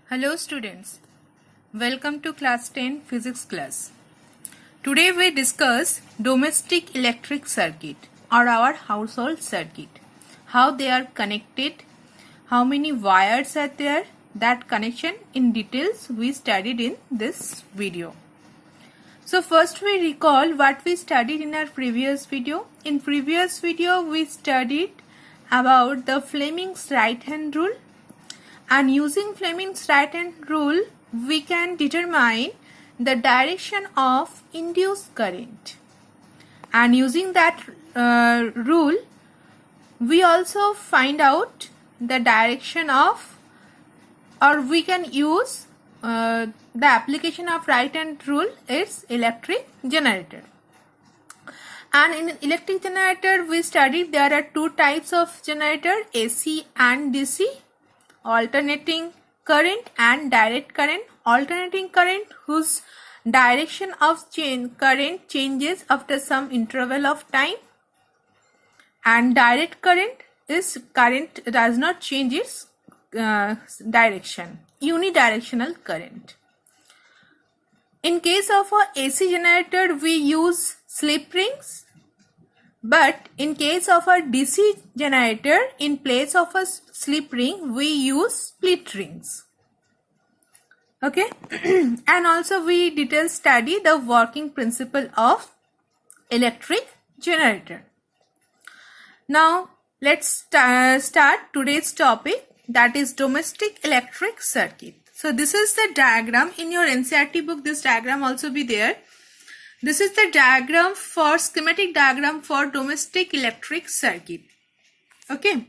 Hello students, welcome to class 10 physics class. Today we discuss domestic electric circuit or our household circuit. How they are connected, how many wires are there, that connection in details we studied in this video. So first we recall what we studied in our previous video. In previous video we studied about the Fleming's right hand rule. And using Fleming's right hand rule, we can determine the direction of induced current. And using that rule, we also find out the direction of, or we can use the application of right hand rule is electric generator. And in electric generator, we studied there are two types of generator, AC and DC. Alternating current and direct current. Alternating current whose direction of current changes after some interval of time, and direct current is current does not change its direction, unidirectional current. In case of a AC generator we use slip rings, but in case of a DC generator, in place of a slip ring, we use split rings. Okay, and also we detail study the working principle of electric generator. Now let's start today's topic, that is domestic electric circuit. So this is the diagram in your NCERT book. This diagram also be there. This is the diagram for schematic diagram for domestic electric circuit. Okay.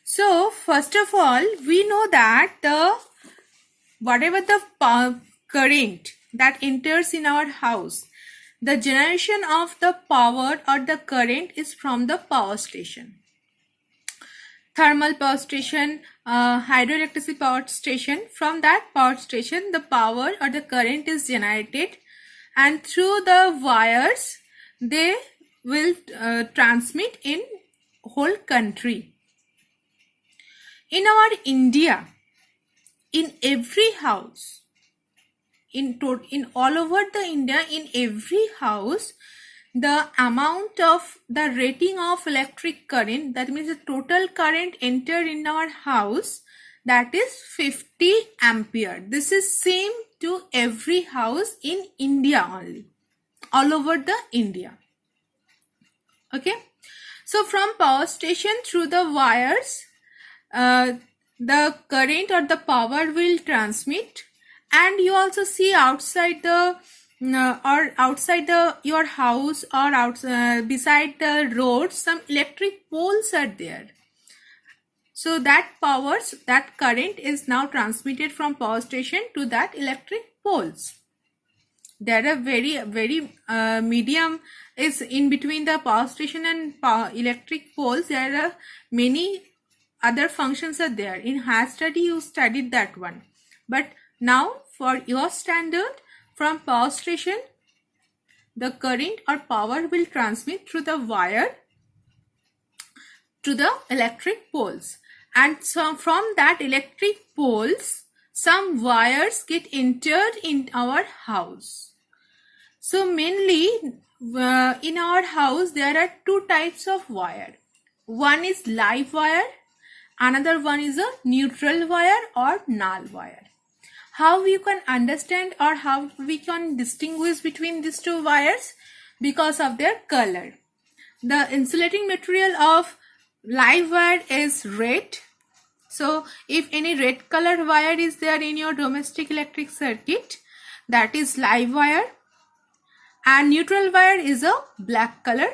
So first of all, we know that whatever the current that enters in our house, the generation of the power or the current is from the power station. Thermal power station, hydroelectricity power station. From that power station, the power or the current is generated, and through the wires they will transmit in whole country. In our India, in every house, in all over the India, in every house, the amount of the rating of electric current, that means the total current entered in our house, that is 50 ampere. This is same to every house in India only, all over the India. Okay, so from power station through the wires, the current or the power will transmit, and you also see outside the your house or beside the road, some electric poles are there. So that current is now transmitted from power station to that electric poles. There are very medium is in between the power station and electric poles. There are many other functions are there. In higher study you studied that one, but now for your standard, from power station the current or power will transmit through the wire to the electric poles, and so from that electric poles some wires get entered in our house. So mainly in our house there are two types of wire. One is live wire, another one is a neutral wire or null wire. How you can understand or how we can distinguish between these two wires? Because of their color. The insulating material of live wire is red. So if any red color wire is there in your domestic electric circuit, that is live wire, and neutral wire is a black color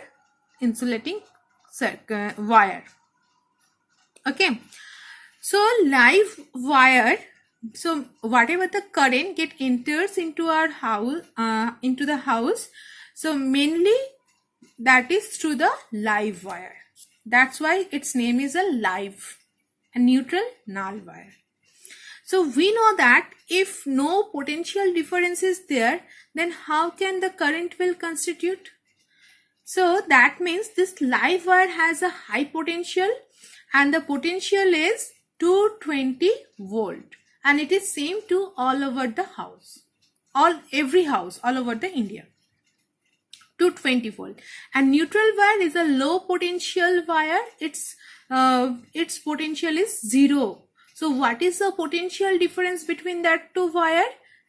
insulating wire. Okay, so live wire, so whatever the current get enters into our house, into the house, so mainly that is through the live wire. That's why its name is a live, a neutral null wire. So we know that if no potential difference is there, then how can the current will constitute? So that means this live wire has a high potential, and the potential is 220 volt, and it is same to all over the house, every house all over the India. 220 volt. And neutral wire is a low potential wire. Its potential is 0. So what is the potential difference between that two wire?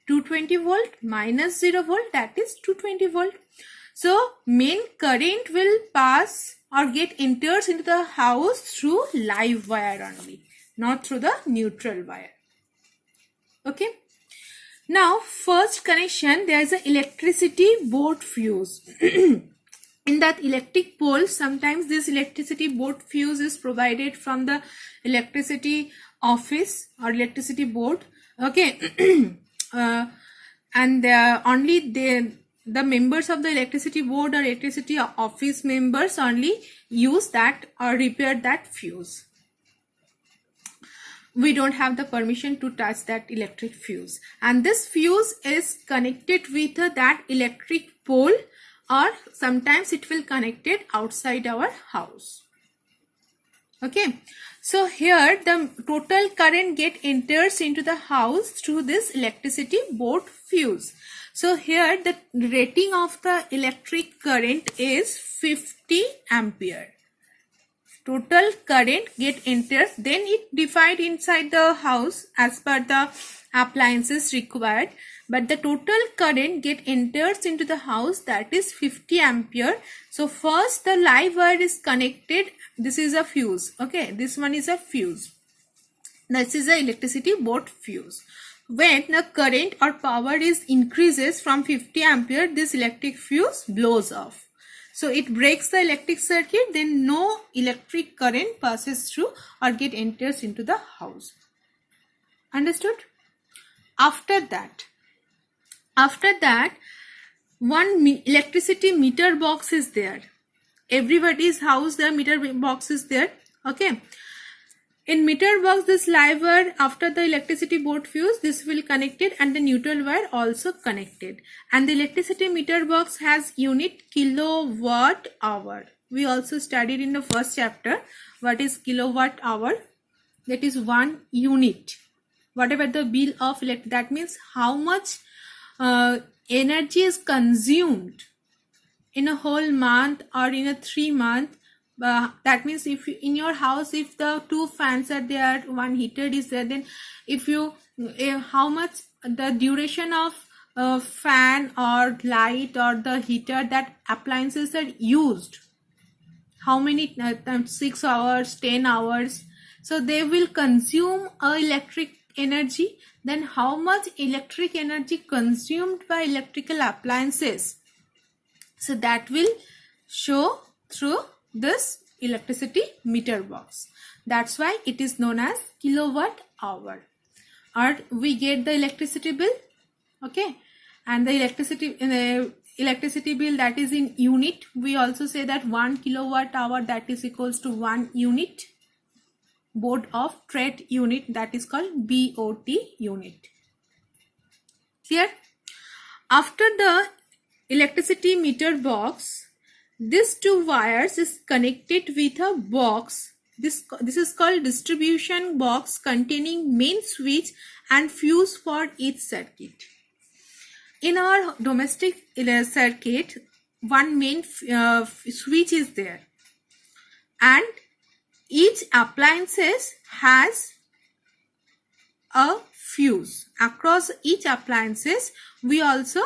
220 volt minus 0 volt, that is 220 volt. So main current will pass or get enters into the house through live wire only, not through the neutral wire. Okay. Now, first connection, there is an electricity board fuse. In that electric pole, sometimes this electricity board fuse is provided from the electricity office or electricity board. Okay. And only the members of the electricity board or electricity office members only use that or repair that fuse. We don't have the permission to touch that electric fuse, and this fuse is connected with that electric pole, or sometimes it will connected outside our house. Okay, so here the total current get enters into the house through this electricity board fuse. So here the rating of the electric current is 50 ampere. Total current get enters, then it divide inside the house as per the appliances required, but the total current get enters into the house, that is 50 ampere. So first the live wire is connected. This is a fuse. Okay, this one is a fuse. This is a electricity board fuse. When the current or power is increases from 50 ampere, this electric fuse blows off. So it breaks the electric circuit, then no electric current passes through or get enters into the house. Understood? After that, one electricity meter box is there. Everybody's house, the meter box is there. Okay. In meter box, this live wire, after the electricity board fuse, this will connected, and the neutral wire also connected. And the electricity meter box has unit kilowatt hour. We also studied in the first chapter what is kilowatt hour. That is 1 unit. Whatever the bill of electricity, that means how much energy is consumed in a whole month or in a 3 month. That means if you, in your house, if the 2 fans are there, 1 heater is there, then if you how much the duration of fan or light or the heater, that appliances are used, how many 6 hours, 10 hours, so they will consume electric energy. Then how much electric energy consumed by electrical appliances, so that will show through this electricity meter box. That's why it is known as kilowatt hour. Or we get the electricity bill. Okay, and the electricity bill, that is in unit. We also say that 1 kilowatt hour, that is equals to 1 unit. Board of Trade unit, that is called BOT unit. Clear? After the electricity meter box, these 2 wires is connected with a box. This is called distribution box, containing main switch and fuse for each circuit. In our domestic circuit, one main switch is there, and each appliances has a fuse. Across each appliances, we also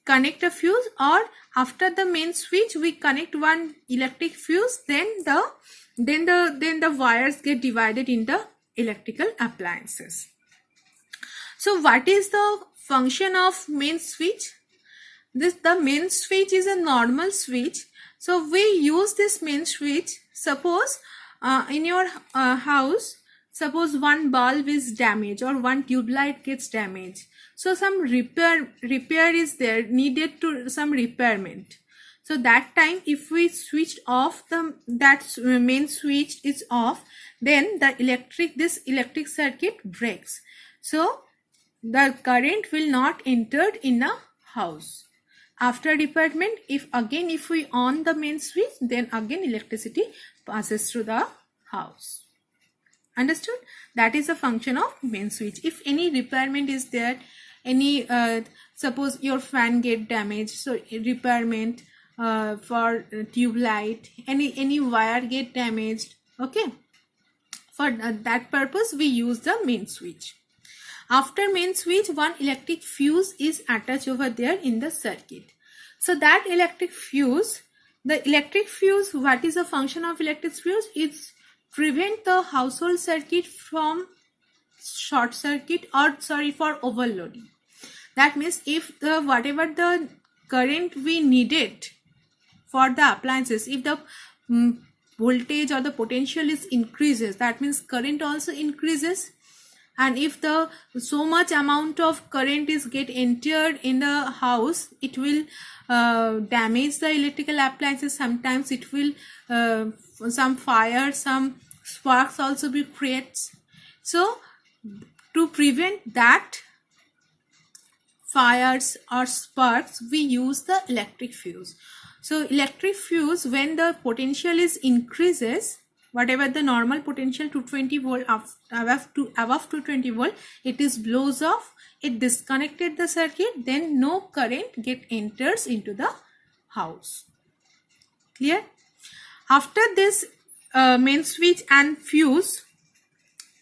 connect a fuse, or after the main switch we connect one electric fuse, then the wires get divided in the electrical appliances. So what is the function of main switch? The main switch is a normal switch. So we use this main switch. Suppose in your house, suppose one bulb is damaged or one tube light gets damaged. So some repair is there, needed to some repairment. So that time, if we switched off that main switch is off, then this electric circuit breaks. So the current will not enter in a house. After repairment, if we on the main switch, then again electricity passes through the house. Understood? That is a function of main switch. If any repairment is there, any suppose your fan get damaged, so repairment for tube light, any wire get damaged, okay, for that purpose we use the main switch. After main switch, one electric fuse is attached over there in the circuit. So that electric fuse, what is the function of electric fuse? It's prevent the household circuit from short circuit for overloading. That means if the whatever the current we needed for the appliances, if the voltage or the potential is increases, that means current also increases. And if the so much amount of current is get entered in the house, it will damage the electrical appliances. Sometimes it will some fire, some sparks also be creates. So to prevent that fires or sparks, we use the electric fuse. So electric fuse, when the potential is increases, whatever the normal potential 220 volt above 220 volt, it is blows off, it disconnected the circuit, then no current get enters into the house. Clear? After this main switch and fuse,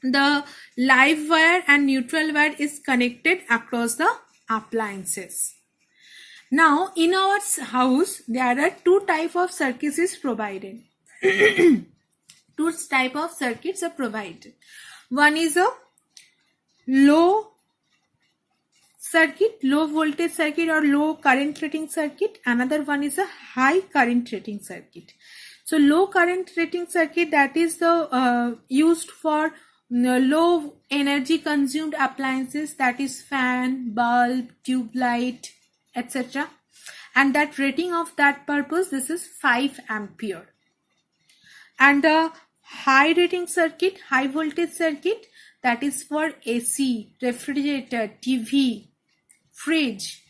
the live wire and neutral wire is connected across the appliances. Now in our house there are two type of circuits is provided. Two type of circuits are provided. One is a low circuit, low voltage circuit or low current rating circuit. Another one is a high current rating circuit. So low current rating circuit, that is the used for low energy consumed appliances, that is fan, bulb, tube light, etc. And that rating of that purpose, this is 5 ampere. And the high rating circuit, high voltage circuit, that is for AC, refrigerator, TV, fridge,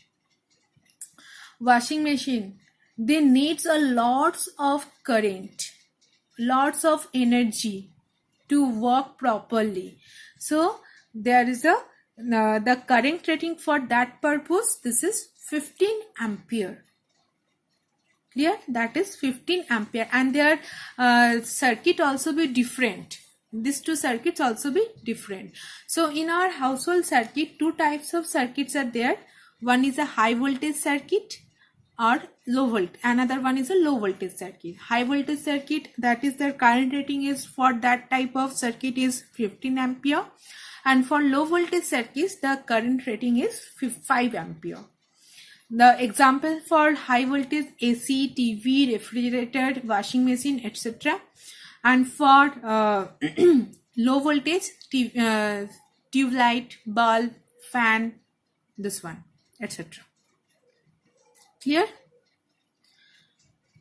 washing machine. They needs a lots of current, lots of energy to work properly. So there is a the current rating for that purpose, this is 15 ampere. Clear? That is 15 ampere. And their circuit also be different. These two circuits also be different. So in our household circuit, two types of circuits are there. One is a high voltage circuit or low voltage. Another one is a low voltage circuit. High voltage circuit, that is the current rating is for that type of circuit is 15 ampere. And for low voltage circuits, the current rating is 5 ampere. The example for high voltage AC, TV, refrigerator, washing machine, etc. And for low voltage tube light, bulb, fan, this one, etc. Clear?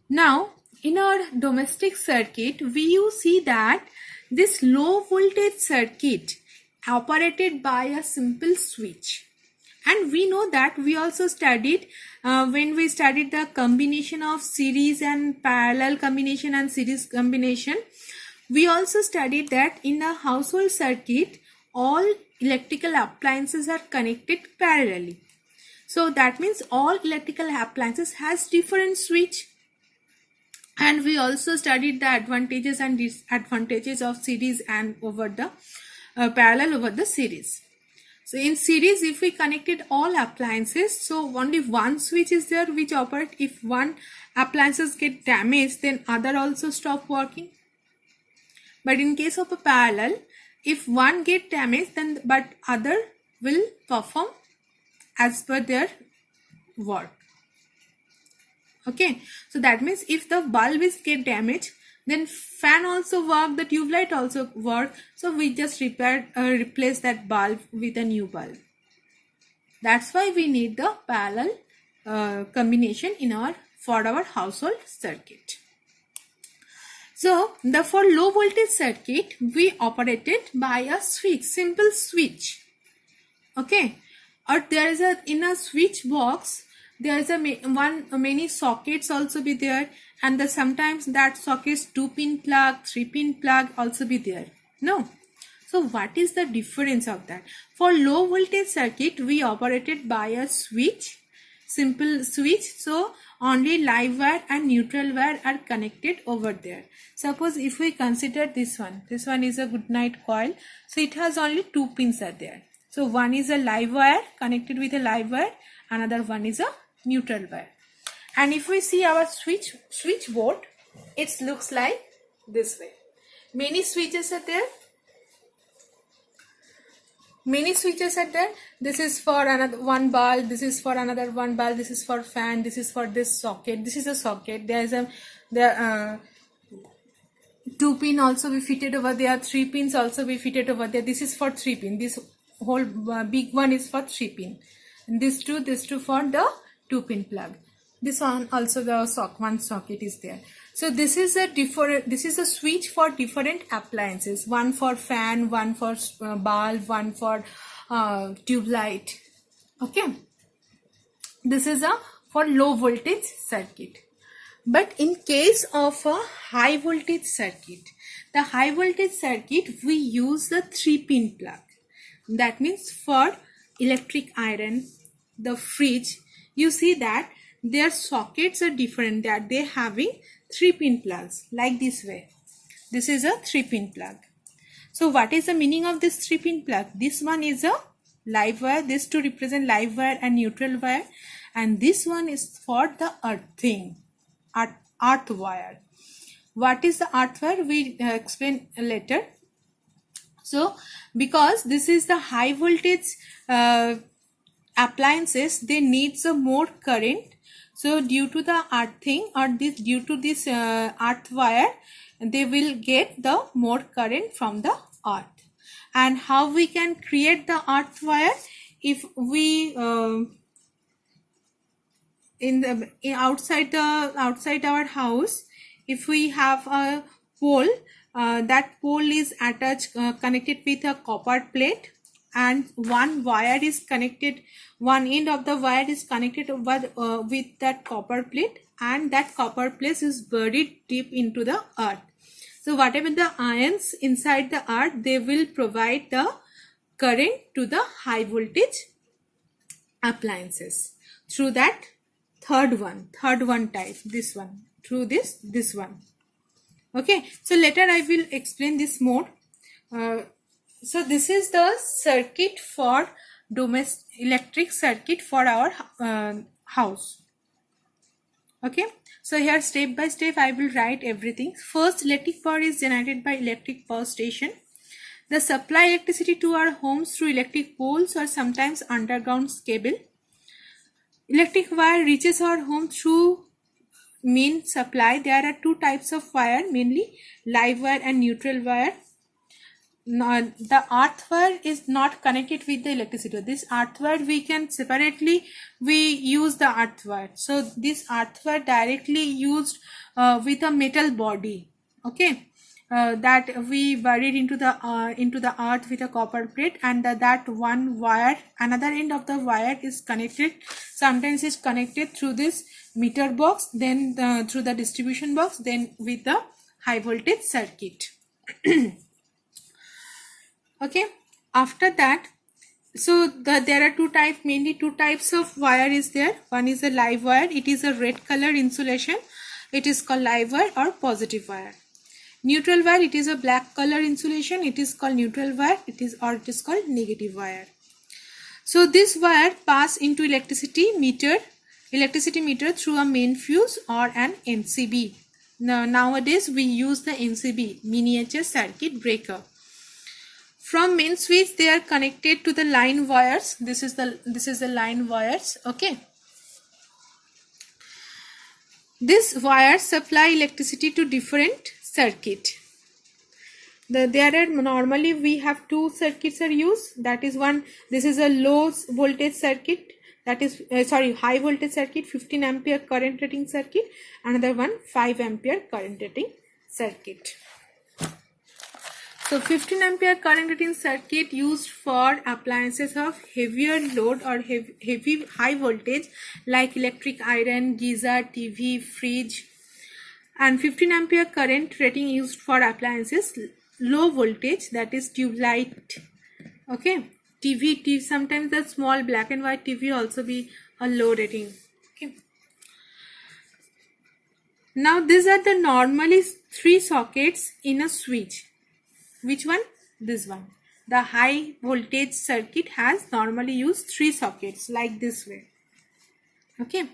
Now in our domestic circuit, we see that this low voltage circuit operated by a simple switch. And we know that we also studied when we studied the combination of series and parallel combination and series combination. We also studied that in a household circuit, all electrical appliances are connected parallelly. So that means all electrical appliances has different switch. And we also studied the advantages and disadvantages of series and over the parallel over the series. So in series, if we connected all appliances, so only one switch is there which operate. If one appliances get damaged, then other also stop working. But in case of a parallel, if one get damaged, then but other will perform as per their work. Okay, so that means if the bulb is get damaged, then fan also work, the tube light also work. So we just replace that bulb with a new bulb. That's why we need the parallel combination for our household circuit. So for low voltage circuit, we operated by a switch, simple switch. Okay, or there is in a switch box, there is many sockets also be there, and sometimes that sockets 2-pin plug, 3-pin plug also be there. No, So what is the difference of that? For low voltage circuit, we operated by a switch, simple switch. So only live wire and neutral wire are connected over there. Suppose if we consider this one is a good night coil. So it has only 2 pins are there. So one is a live wire connected with a live wire, another one is a neutral wire. And if we see our switchboard, it looks like this way. Many switches are there. This is for another one bulb, this is for another one bulb, this is for fan, this is for this socket, this is a socket. There is a 2 pin also be fitted over there, 3 pins also be fitted over there. This is for 3 pin. This whole big one is for 3 pin. And this two for the 2 pin plug. This one also the one socket is there. So this is a switch for different appliances. One for fan, one for bulb, one for tube light. Okay. This is for low voltage circuit. But in case of a high voltage circuit, the high voltage circuit, we use the 3 pin plug. That means for electric iron, the fridge, you see that their sockets are different, that they having 3 pin plugs like this way. This is a 3 pin plug. So what is the meaning of this 3 pin plug? This one is a live wire, this to represent live wire and neutral wire, and this one is for the earthing, earth wire. What is the earth wire? We explain later. So because this is the high voltage appliances, they need some more current. So due to the earthing or due to this earth wire, they will get the more current from the earth. And how we can create the earth wire? If we outside our house, if we have a pole, that pole is attached connected with a copper plate, and one wire is connected, one end of the wire is connected with that copper plate, and that copper plate is buried deep into the earth. So whatever the ions inside the earth, they will provide the current to the high voltage appliances through that third one type, this one, through this one. Okay, so later I will explain this more. So this is the circuit for domestic electric circuit for our house. Okay, so here step by step I will write everything. First, electric power is generated by electric power station. They supply electricity to our homes through electric poles or sometimes underground cable. Electric wire reaches our home through main supply. There are 2 types of wire, mainly live wire and neutral wire. Now, the earth wire is not connected with the electricity. This earth wire we can separately use the earth wire. So this earth wire directly used with a metal body. Okay, that we buried into the earth with a copper plate, and that one wire, another end of the wire is connected. Sometimes it's connected through this meter box, then through the distribution box, then with the high voltage circuit. Okay, after that, so there are 2 types, mainly 2 types of wire is there. One is a live wire. It is a red color insulation. It is called live wire or positive wire. Neutral wire, it is a black color insulation. It is called neutral wire. It is called negative wire. So this wire pass into electricity meter through a main fuse or an MCB. Now nowadays we use the MCB, miniature circuit breaker. From main switch, they are connected to the line wires. This is the line wires. Okay. This wires supply electricity to different circuit. There are normally we have 2 circuits are used. That is one. This is a low voltage circuit. That is high voltage circuit, 15 ampere current rating circuit. Another one 5 ampere current rating circuit. So 15 ampere current rating circuit used for appliances of heavier load or heavy high voltage like electric iron, geyser, TV, fridge, and 15 ampere current rating used for appliances low voltage, that is tube light. Okay, TV, sometimes the small black and white TV also be a low rating. Okay, now these are the normally 3 sockets in a switch. Which one? This one. The high voltage circuit has normally used 3 sockets like this way. Okay,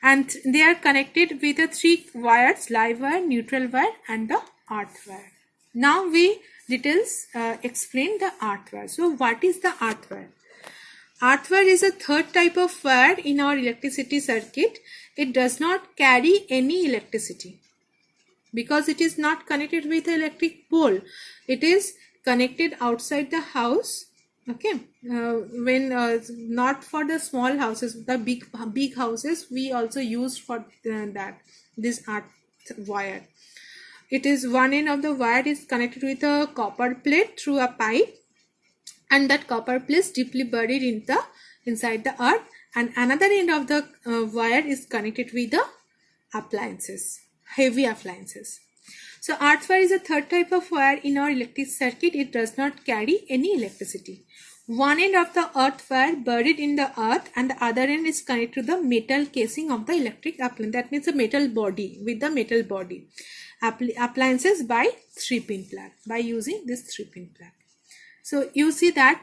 and they are connected with the 3 wires: live wire, neutral wire and the earth wire. Now we details explain the earth wire. So what is the earth wire? Earth wire is a third type of wire in our electricity circuit. It does not carry any electricity because it is not connected with the electric pole. It is connected outside the house. Okay, when not for the small houses, the big houses we also use for this earth wire. It is one end of the wire is connected with a copper plate through a pipe, and that copper plate is deeply buried inside the earth, and another end of the wire is connected with the appliances, heavy appliances. So earth wire is a third type of wire in our electric circuit. It does not carry any electricity. One end of the earth wire buried in the earth, and the other end is connected to the metal casing of the electric appliance. That means a metal body with the metal body. Appliances by 3-pin plug, by using this 3-pin plug. So you see that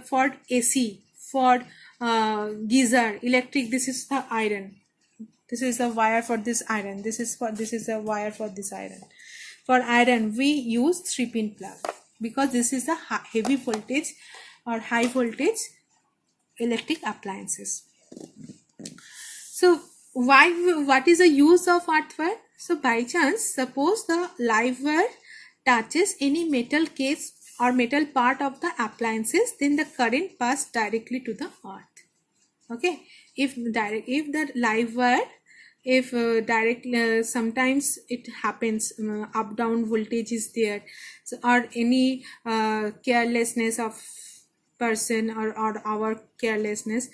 for AC, for geyser, electric, this is the iron. This is the wire for this iron. This is the wire for this iron. For iron, we use 3-pin plug because this is the heavy voltage or high voltage electric appliances. So what is the use of earth wire? So by chance, suppose the live wire touches any metal case or metal part of the appliances, then the current passes directly to the earth. Okay, if the live wire, sometimes it happens, up down voltage is there, so or any carelessness of person or our carelessness,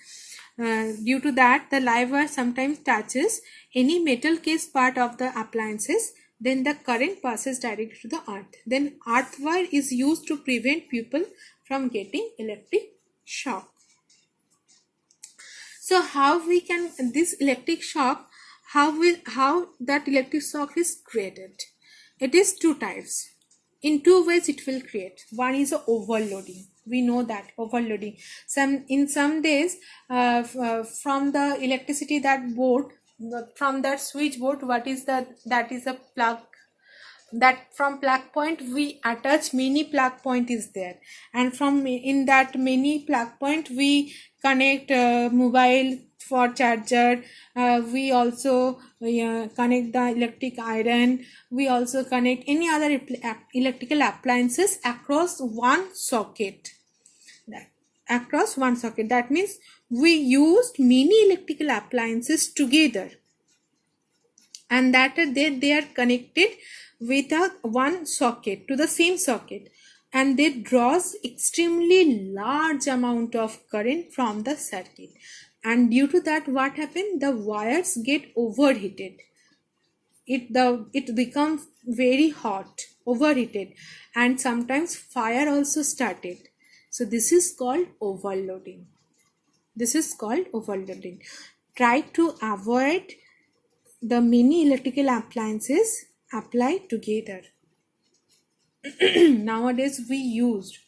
due to that the live wire sometimes touches any metal case part of the appliances, then the current passes directly to the earth. Then earth wire is used to prevent people from getting electric shock. So how we can, this electric shock, how that electric shock is created? It is 2 types. In 2 ways it will create. One is overloading. We know that overloading. In some days, from the electricity that board, from that switchboard, that is a plug. That from plug point we attach many plug point is there, and from in that many plug point we connect mobile for charger. We also connect the electric iron. We also connect any other electrical appliances across one socket. That means we used many electrical appliances together, and that they are connected with one socket to the same socket, and they draws extremely large amount of current from the circuit, and due to that what happened, the wires get overheated. It becomes very hot, overheated, and sometimes fire also started. So this is called overloading. Try to avoid the many electrical appliances applied together. Nowadays we used,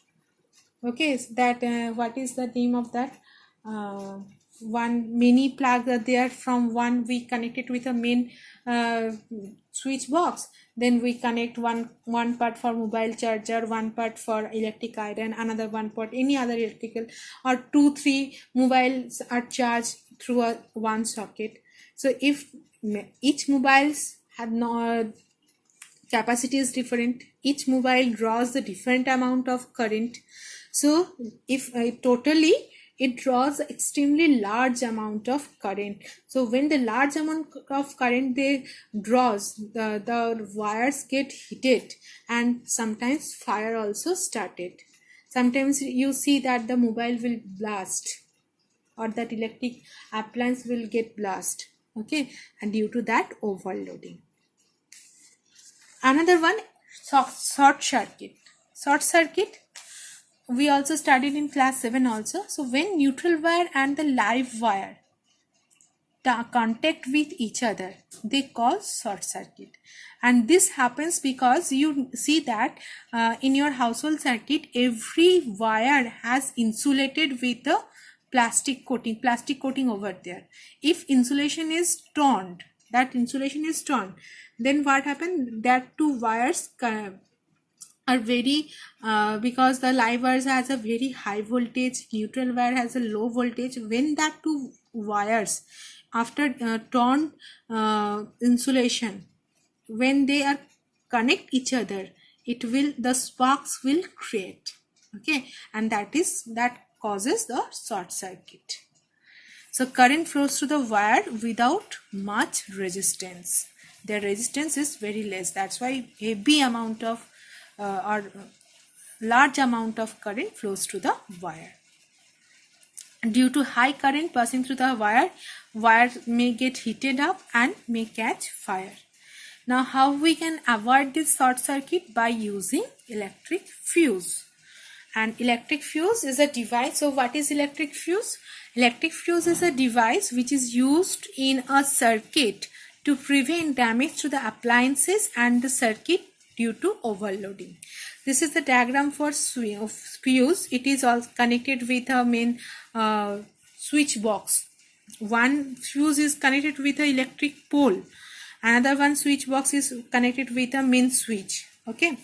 okay, that what is the name of that, one mini plug there, from one we connect it with a main switch box, then we connect one part for mobile charger, one part for electric iron, another one part any other electrical, or 2-3 mobiles are charged through one socket. So if each mobiles have no capacity is different, each mobile draws the different amount of current. So if totally it draws extremely large amount of current. So when the large amount of current they draws, the wires get heated, and sometimes fire also started. Sometimes you see that the mobile will blast, or that electric appliance will get blast. Okay, and due to that overloading. Another one, short circuit. Short circuit we also studied in class 7 also. So when neutral wire and the live wire contact with each other, they cause short circuit. And this happens because you see that in your household circuit, every wire has insulated with a plastic coating over there. If insulation is torn, then what happens? That two wires are very because the live wires has a very high voltage, neutral wire has a low voltage. When that two wires after torn insulation, when they are connect each other, the sparks will create, okay, and that causes the short circuit. So current flows through the wire without much resistance. Their resistance is very less. That's why heavy amount of or large amount of current flows through the wire. Due to high current passing through the wire may get heated up and may catch fire. Now how we can avoid this short circuit? By using electric fuse. And electric fuse is a device. So what is electric fuse? Electric fuse is a device which is used in a circuit to prevent damage to the appliances and the circuit due to overloading. This is the diagram for fuse. It is all connected with a main switch box. One fuse is connected with an electric pole. Another one switch box is connected with a main switch. Okay.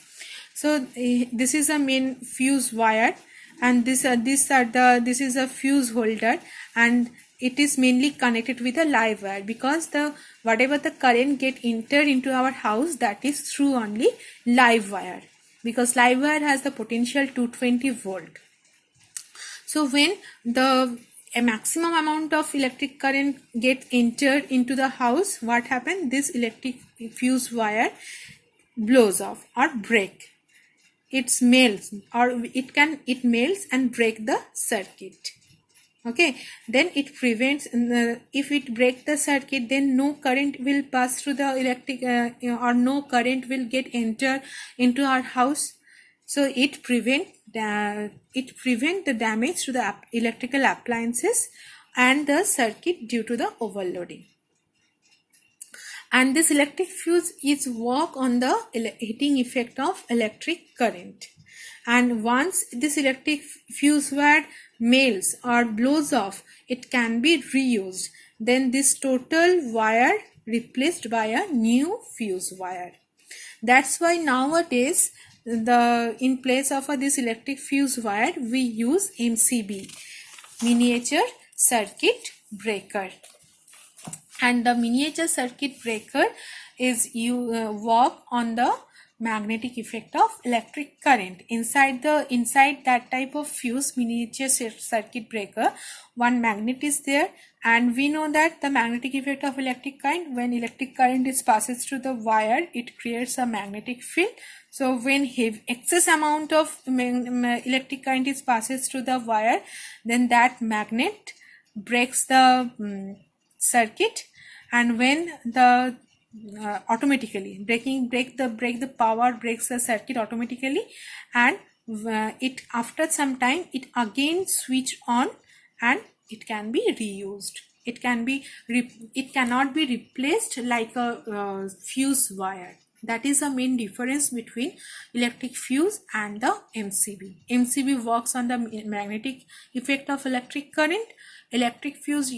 So this is a main fuse wire, and this is a fuse holder, and it is mainly connected with a live wire, because whatever the current get entered into our house, that is through only live wire, because live wire has the potential 220 volt. So when a maximum amount of electric current get entered into the house, what happens? This electric fuse wire blows off or break. It melts and break the circuit. Okay, then it prevents, if it break the circuit, then no current will pass through the electric or no current will get enter into our house. So it prevent the damage to the electrical appliances and the circuit due to the overloading. And this electric fuse is work on the heating effect of electric current. And once this electric fuse wire melts or blows off, it can be reused. Then this total wire replaced by a new fuse wire. That's why nowadays in place of this electric fuse wire, we use MCB, miniature circuit breaker. And the miniature circuit breaker is work on the magnetic effect of electric current. Inside that type of fuse, miniature circuit breaker, one magnet is there, and we know that the magnetic effect of electric current, when electric current passes through the wire, it creates a magnetic field. So when excess amount of electric current passes through the wire, then that magnet breaks the circuit, and when the automatically breaks the circuit automatically, and it after some time it again switch on, and it can be reused. It cannot be replaced like a fuse wire. That is the main difference between electric fuse and the MCB. MCB works on the magnetic effect of electric current. Electric fuse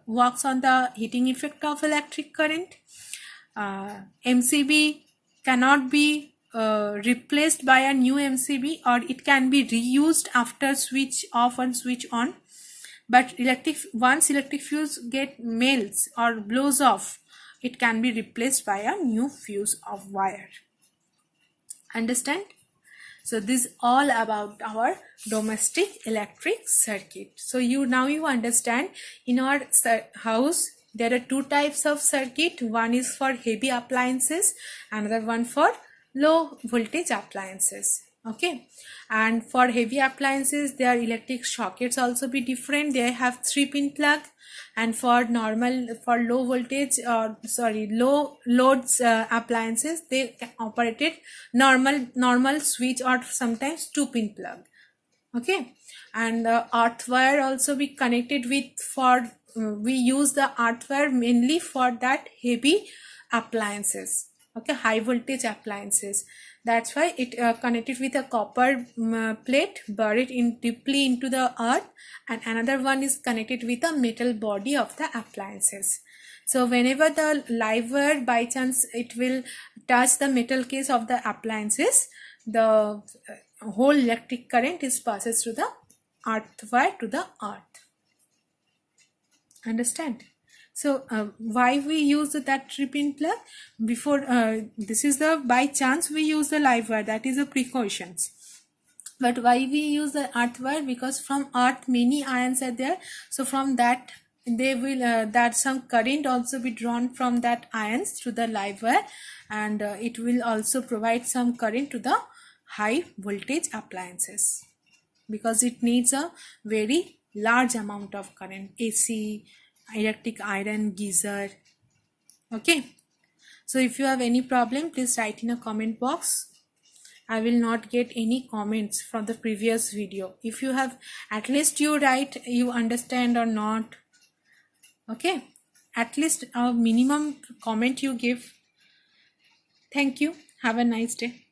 works on the heating effect of electric current. MCB cannot be replaced by a new MCB, or it can be reused after switch off and switch on. But once electric fuse melts or blows off, it can be replaced by a new fuse of wire. Understand? So this is all about our domestic electric circuit. So now you understand, in our house there are two types of circuit. One is for heavy appliances, another one for low voltage appliances. Okay, and for heavy appliances their electric sockets also be different. They have 3-pin plug, and for low voltage low loads appliances, they operated normal switch or sometimes 2-pin plug. Okay, and earth wire also be connected with for we use the earth wire mainly for that heavy appliances. Okay, high voltage appliances. That's why it connected with a copper plate buried in deeply into the earth, and another one is connected with a metal body of the appliances. So whenever the live wire by chance it will touch the metal case of the appliances, the whole electric current is passes through the earth wire to the earth. Understand? So why we use that 3-pin plug? Before this is the by chance we use the live wire, that is a precautions. But why we use the earth wire? Because from earth many ions are there, so from that they will that some current also be drawn from that ions through the live wire, and it will also provide some current to the high voltage appliances, because it needs a very large amount of current, AC, electric iron, geyser. Okay, so if you have any problem, please write in a comment box. I will not get any comments from the previous video. If you have, at least you write you understand or not. Okay, at least a minimum comment you give. Thank you. Have a nice day.